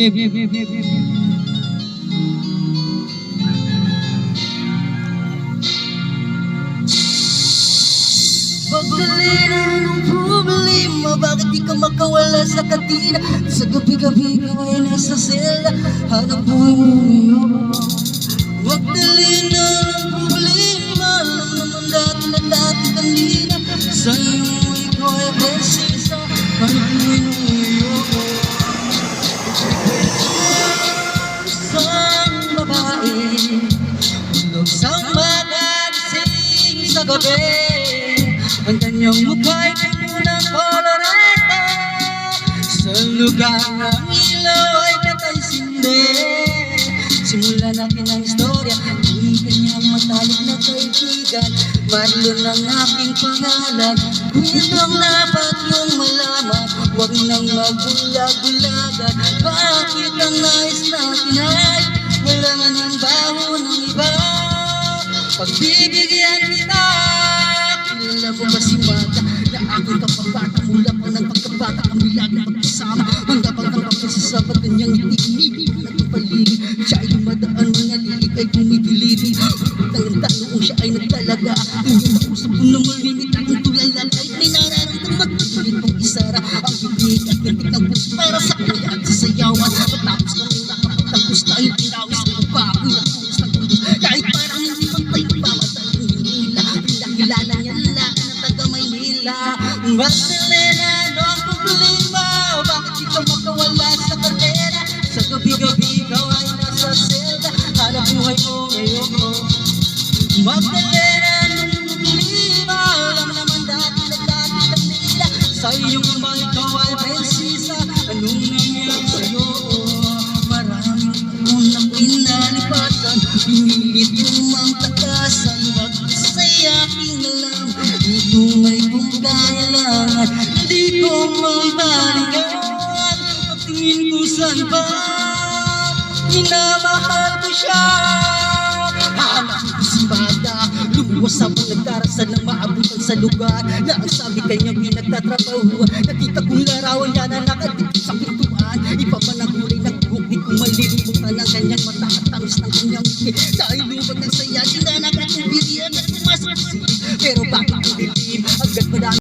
Magdalena ng problema, bakit di ka makawala sa katina? Sa gabi-gabi ka ay nasa selda, hanap buhay mo ngayon. Magdalena ng problema, alam naman dati na dati kanina. Sa iyo ikaw ay prinsesa, hanap buhay mo ngayon. Isang babae, tulog sa magagsing sa gabi. Ang kanyang mukha'y puno ng koloreta, sa lugar ng ilaw ay patay sindi. Simulan natin ang istorya, yung kanyang matalik na kaibigan. Marlon ang aking pangalan, kwentong dapat yung malaman. Huwag nang magulag-gulagan, bakit ang nais natin ay malaman ang baho ng iba? Pagbibigyan kita, kilala mo ba si Mata na aking kapabata? Mula pa ng pagkabata kami lagi magkasama, hanggang pagkakapasa sa kanyang itinibig na paligid. Siya ay dumadaan, mga lilig ay bumibili. Tangang tanong siya ay nagtalaga, hindi makusap mo na malimit akong tulala. Kahit may nararamdaman, pilit mong isara ang bibig at gantik ng puso para sa kanya at sasayawan. Matapos kami nakapagtapos tayo tinawis mo pa ako'y natulis ng kulos. Kahit parang hindi pantay pamataling hinila, pinakilala niya lalaki na taga Maynila. Magdalena ng problema, bakit di ka makawala sa karera? Sa gabi-gabi ikaw ay nasa selda, hanap buhay mo ngayon. Magdalena ng problema, alam naman dati na dati kanila. Sa iyong ama ikaw ay prinsesa, anong nangyari sa'yo? Maraming taon na pinalipatan, pinilit mong takasan. Wag sa'y aking alam, ito may kung kailangan. Hindi ko maibalikan, patingin ko saan ba minamahal ko siya. Hanap ko si Mata, lumuwas sa nagdarasan ng maabutan sa lugar na ang sabi kanyang pinagtatrabahuan. Nakita kong larawan niya na nakadikit sa pintuan, iba man ang kulay ng buhok, di ko malilimutan ang kanyang mata at tamis ng kanyang ngiti. Dahil lubag ng saya, dinanag at biriyan at pumasok. Pero bakit ang bibig